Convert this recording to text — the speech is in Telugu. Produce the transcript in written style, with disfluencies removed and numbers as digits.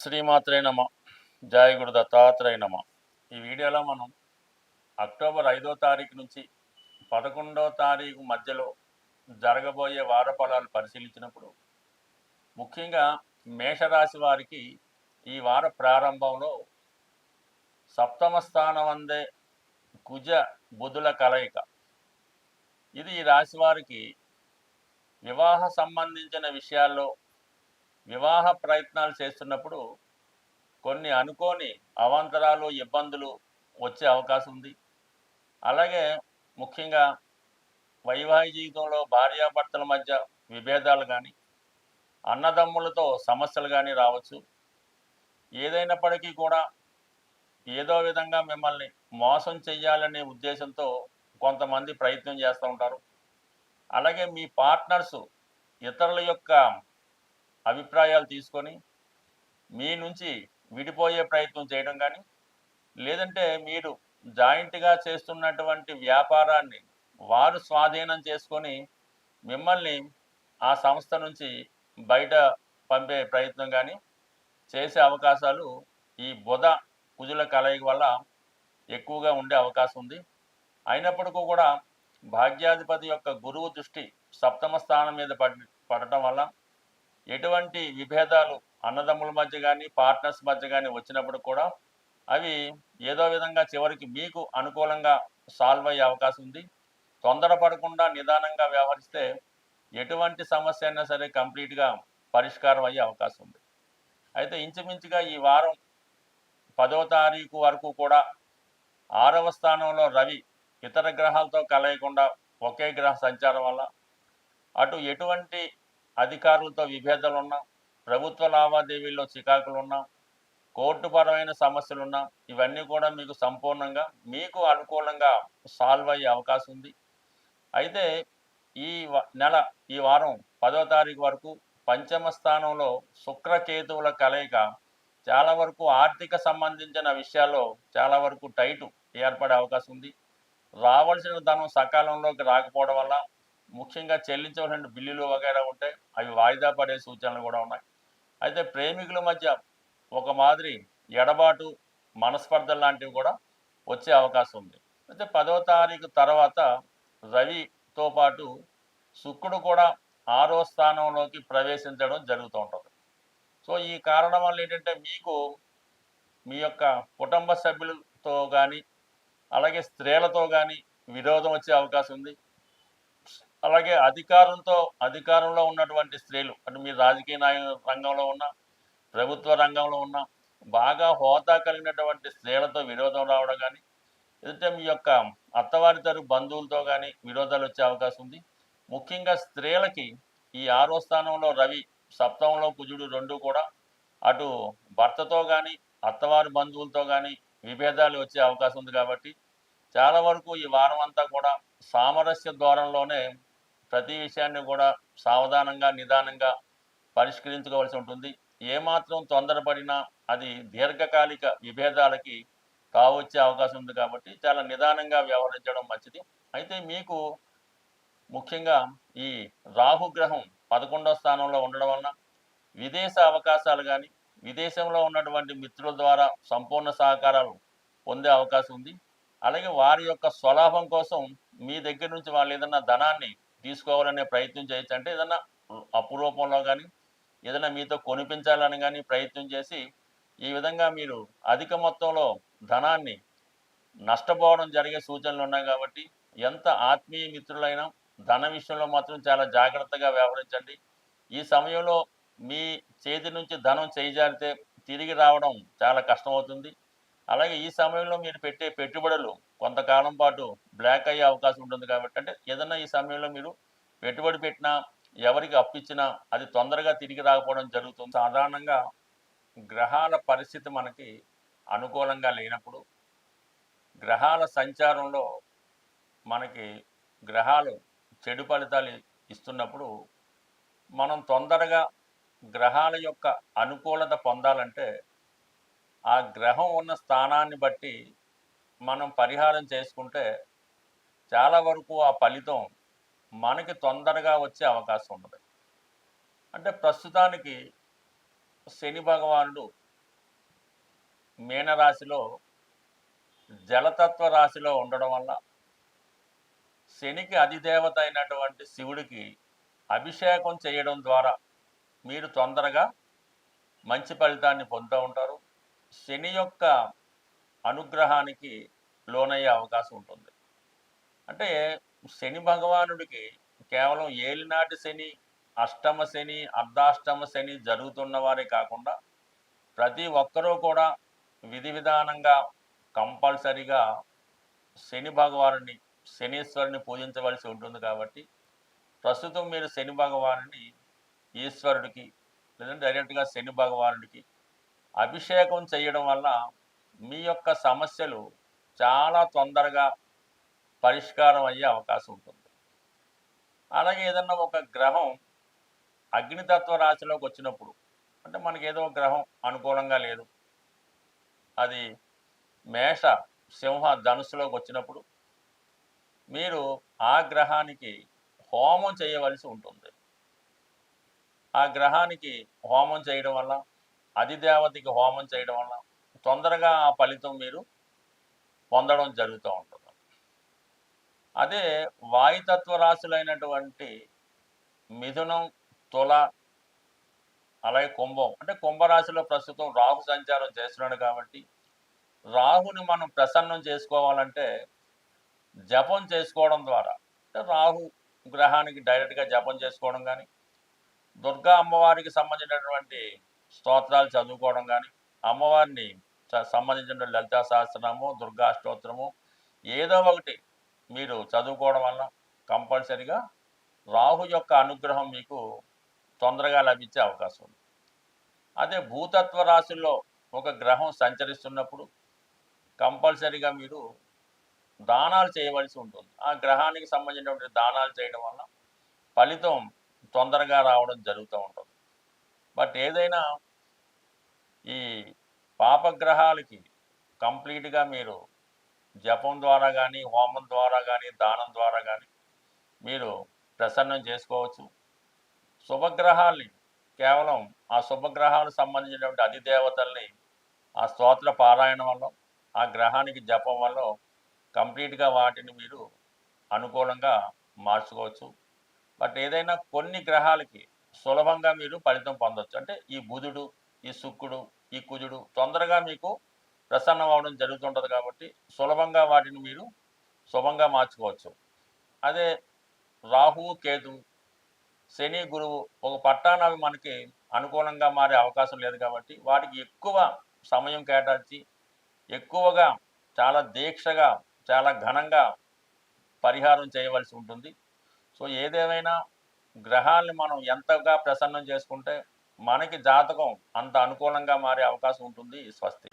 శ్రీమాత్రే నమ. జయ గురు దత్తాత్రేయ నమ. ఈ వీడియోలో మనం అక్టోబర్ 5వ తారీఖు నుంచి 11వ తారీఖు మధ్యలో జరగబోయే వార ఫలాలు పరిశీలించినప్పుడు ముఖ్యంగా మేషరాశి వారికి ఈ వార ప్రారంభంలో సప్తమ స్థానం అందే కుజ బుధుల కలయిక. ఇది ఈ రాశి వారికి వివాహ సంబంధించిన విషయాల్లో వివాహ ప్రయత్నాలు చేస్తున్నప్పుడు కొన్ని అనుకోని అవాంతరాలు, ఇబ్బందులు వచ్చే అవకాశం ఉంది. అలాగే ముఖ్యంగా వైవాహిక జీవితంలో భార్యాభర్తల మధ్య విభేదాలు కానీ, అన్నదమ్ములతో సమస్యలు కానీ రావచ్చు. ఏదైనప్పటికీ కూడా ఏదో విధంగా మిమ్మల్ని మోసం చెయ్యాలనే ఉద్దేశంతో కొంతమంది ప్రయత్నం చేస్తూ ఉంటారు. అలాగే మీ పార్ట్నర్సు ఇతరుల యొక్క అభిప్రాయాలు తీసుకొని మీ నుంచి విడిపోయే ప్రయత్నం చేయడం కానీ, లేదంటే మీరు జాయింట్గా చేస్తున్నటువంటి వ్యాపారాన్ని వారు స్వాధీనం చేసుకొని మిమ్మల్ని ఆ సంస్థ నుంచి బయట పంపే ప్రయత్నం కానీ చేసే అవకాశాలు ఈ బుధ కుజుల కలయిక వల్ల ఎక్కువగా ఉండే అవకాశం ఉంది. అయినప్పటికీ కూడా భాగ్యాధిపతి యొక్క గురువు దృష్టి సప్తమ స్థానం మీద పడటం వల్ల ఎటువంటి విభేదాలు అన్నదమ్ముల మధ్య కానీ, పార్ట్నర్స్ మధ్య కానీ వచ్చినప్పుడు కూడా అవి ఏదో విధంగా చివరికి మీకు అనుకూలంగా సాల్వ్ అయ్యే అవకాశం ఉంది. తొందరపడకుండా నిదానంగా వ్యవహరిస్తే ఎటువంటి సమస్య అయినా సరే కంప్లీట్గా పరిష్కారం అయ్యే అవకాశం ఉంది. అయితే ఇంచుమించుగా ఈ వారం 10వ తారీఖు వరకు కూడా 6వ స్థానంలో రవి ఇతర గ్రహాలతో కలయకుండా ఒకే గ్రహ సంచారం వల్ల అటు ఎటువంటి అధికారులతో విభేదాలు ఉన్నా, ప్రభుత్వ లావాదేవీల్లో చికాకులున్నా, కోర్టుపరమైన సమస్యలున్నా ఇవన్నీ కూడా మీకు సంపూర్ణంగా మీకు అనుకూలంగా సాల్వ్ అయ్యే అవకాశం ఉంది. అయితే ఈ ఈ వారం 10వ తారీఖు వరకు పంచమ స్థానంలో శుక్రకేతువుల కలయిక చాలా వరకు ఆర్థిక సంబంధించిన విషయాల్లో చాలా వరకు టైటు ఏర్పడే అవకాశం ఉంది. రావాల్సిన ధనం సకాలంలోకి రాకపోవడం వల్ల ముఖ్యంగా చెల్లించవలసిన బిల్లులు వగైరా ఉంటాయి, అవి వాయిదా పడే సూచనలు కూడా ఉన్నాయి. అయితే ప్రేమికుల మధ్య ఒక మాదిరి ఎడబాటు, మనస్పర్ధలు లాంటివి కూడా వచ్చే అవకాశం ఉంది. అయితే 10వ తారీఖు తర్వాత రవితో పాటు శుక్రుడు కూడా 6వ స్థానంలోకి ప్రవేశించడం జరుగుతూ ఉంటుంది. సో ఈ కారణం వల్ల ఏంటంటే మీకు మీ యొక్క కుటుంబ సభ్యులతో కానీ, అలాగే స్త్రీలతో కానీ విరోధం వచ్చే అవకాశం ఉంది. అలాగే అధికారంలో ఉన్నటువంటి స్త్రీలు, అంటే మీరు రాజకీయ రంగంలో ఉన్న, ప్రభుత్వ రంగంలో ఉన్న బాగా హోదా కలిగినటువంటి స్త్రీలతో విరోధం రావడం కానీ, లేదంటే మీ యొక్క అత్తవారి తరపు బంధువులతో కానీ విరోధాలు వచ్చే అవకాశం ఉంది. ముఖ్యంగా స్త్రీలకి ఈ 6వ స్థానంలో రవి, సప్తమంలో కుజుడు రెండు కూడా అటు భర్తతో కానీ, అత్తవారి బంధువులతో కానీ విభేదాలు వచ్చే అవకాశం ఉంది. కాబట్టి చాలా వరకు ఈ వారం అంతా కూడా సామరస్య ధోరణిలోనే ప్రతి విషయాన్ని కూడా సావధానంగా, నిదానంగా పరిష్కరించుకోవాల్సి ఉంటుంది. ఏమాత్రం తొందరపడినా అది దీర్ఘకాలిక విభేదాలకి కావచ్చే అవకాశం ఉంది. కాబట్టి చాలా నిదానంగా వ్యవహరించడం మంచిది. అయితే మీకు ముఖ్యంగా ఈ రాహుగ్రహం 11వ స్థానంలో ఉండడం వలన విదేశ అవకాశాలు కానీ, విదేశంలో ఉన్నటువంటి మిత్రుల ద్వారా సంపూర్ణ సహకారాలు పొందే అవకాశం ఉంది. అలాగే వారి యొక్క స్వలాభం కోసం మీ దగ్గర నుంచి వాళ్ళు ఏదైనా ధనాన్ని తీసుకోవాలనే ప్రయత్నం చేయొచ్చు. అంటే ఏదైనా అప్పు రూపంలో కానీ, ఏదైనా మీతో కొనిపించాలని కానీ ప్రయత్నం చేసి ఈ విధంగా మీరు అధిక మొత్తంలో ధనాన్ని నష్టపోవడం జరిగే సూచనలు ఉన్నాయి. కాబట్టి ఎంత ఆత్మీయ మిత్రులైనా ధన విషయంలో మాత్రం చాలా జాగ్రత్తగా వ్యవహరించండి. ఈ సమయంలో మీ చేతి నుంచి ధనం చేజారితే తిరిగి రావడం చాలా కష్టమవుతుంది. అలాగే ఈ సమయంలో మీరు పెట్టే పెట్టుబడులు కొంతకాలం పాటు బ్లాక్ అయ్యే అవకాశం ఉంటుంది. కాబట్టి అంటే ఏదన్నా ఈ సమయంలో మీరు పెట్టుబడి పెట్టినా, ఎవరికి అప్పిచ్చినా అది తొందరగా తిరిగి రాకపోవడం జరుగుతుంది. సాధారణంగా గ్రహాల పరిస్థితి మనకి అనుకూలంగా లేనప్పుడు, గ్రహాల సంచారంలో మనకి గ్రహాలు చెడు ఫలితాలు ఇస్తున్నప్పుడు మనం తొందరగా గ్రహాల యొక్క అనుకూలత పొందాలంటే ఆ గ్రహం ఉన్న స్థానాన్ని బట్టి మనం పరిహారం చేసుకుంటే చాలా వరకు ఆ ఫలితం మనకి తొందరగా వచ్చే అవకాశం ఉన్నది. అంటే ప్రస్తుతానికి శని భగవానుడు మీనరాశిలో జలతత్వ రాశిలో ఉండడం వల్ల శనికి అధిదేవత అయినటువంటి శివుడికి అభిషేకం చేయడం ద్వారా మీరు తొందరగా మంచి ఫలితాన్ని పొందుతూ ఉంటారు. శని యొక్క అనుగ్రహానికి లోనయ్యే అవకాశం ఉంటుంది. అంటే శని భగవానుడికి కేవలం ఏలినాటి శని, అష్టమ శని, అర్ధాష్టమ శని జరుగుతున్న వారే కాకుండా ప్రతి ఒక్కరూ కూడా విధి విధానంగా కంపల్సరిగా శని భగవానుని, శనీశ్వరుని పూజించవలసి ఉంటుంది. కాబట్టి ప్రస్తుతం మీరు శని భగవానుని ఈశ్వరుడికి లేదంటే డైరెక్ట్గా శని భగవానుడికి అభిషేకం చేయడం వల్ల మీ యొక్క సమస్యలు చాలా తొందరగా పరిష్కారం అయ్యే అవకాశం ఉంటుంది. అలాగే ఏదన్నా ఒక గ్రహం అగ్నితత్వ రాశిలోకి వచ్చినప్పుడు, అంటే మనకి ఏదో గ్రహం అనుకూలంగా లేదు, అది మేష, సింహ, ధనుస్సులోకి వచ్చినప్పుడు మీరు ఆ గ్రహానికి హోమం చేయవలసి ఉంటుంది. ఆ గ్రహానికి హోమం చేయడం వల్ల, అధిదేవతకి హోమం చేయడం వల్ల తొందరగా ఆ ఫలితం మీరు పొందడం జరుగుతూ ఉంటుంది. అదే వాయుతత్వ రాశులైనటువంటి మిథునం, తుల, అలాగే కుంభం, అంటే కుంభరాశిలో ప్రస్తుతం రాహు సంచారం చేస్తున్నాడు. కాబట్టి రాహుని మనం ప్రసన్నం చేసుకోవాలంటే జపం చేసుకోవడం ద్వారా, అంటే రాహు గ్రహానికి డైరెక్ట్గా జపం చేసుకోవడం కానీ, దుర్గా అమ్మవారికి సంబంధించినటువంటి స్తోత్రాలు చదువుకోవడం కానీ, అమ్మవారిని సంబంధించిన లలితా సహస్రనామము, దుర్గా అష్టోత్తరము ఏదో ఒకటి మీరు చదువుకోవడం వల్ల కంపల్సరిగా రాహు యొక్క అనుగ్రహం మీకు తొందరగా లభించే అవకాశం ఉంది. అదే భూతత్వ రాశుల్లో ఒక గ్రహం సంచరిస్తున్నప్పుడు కంపల్సరిగా మీరు దానాలు చేయవలసి ఉంటుంది. ఆ గ్రహానికి సంబంధించినటువంటి దానాలు చేయడం వల్ల ఫలితం తొందరగా రావడం జరుగుతూ ఉంటుంది. బట్ ఏదైనా ఈ పాపగ్రహాలకి కంప్లీట్గా మీరు జపం ద్వారా కానీ, హోమం ద్వారా కానీ, దానం ద్వారా కానీ మీరు ప్రసన్నం చేసుకోవచ్చు. శుభగ్రహాల్ని కేవలం ఆ శుభగ్రహాలకు సంబంధించినటువంటి అధిదేవతల్ని ఆ స్తోత్ర పారాయణం వల్ల, ఆ గ్రహానికి జపం వల్ల కంప్లీట్గా వాటిని మీరు అనుకూలంగా మార్చుకోవచ్చు. బట్ ఏదైనా కొన్ని గ్రహాలకి సులభంగా మీరు ఫలితం పొందవచ్చు. అంటే ఈ బుధుడు, ఈ శుక్రుడు, ఈ కుజుడు తొందరగా మీకు ప్రసన్నం అవ్వడం జరుగుతుంటుంది. కాబట్టి సులభంగా వాటిని మీరు శుభంగా మార్చుకోవచ్చు. అదే రాహు, కేతు, శని, గురువు ఒక పట్టాన అవి మనకి అనుకూలంగా మారే అవకాశం లేదు. కాబట్టి వాటికి ఎక్కువ సమయం కేటాయించి ఎక్కువగా చాలా దీక్షగా, చాలా ఘనంగా పరిహారం చేయవలసి ఉంటుంది. సో ఏదేమైనా గ్రహాల్ని మనం ఎంతగా ప్రసన్నం చేసుకుంటే మనకి జాతకం అంత అనుకూలంగా మారే అవకాశం ఉంటుంది. స్వస్తి.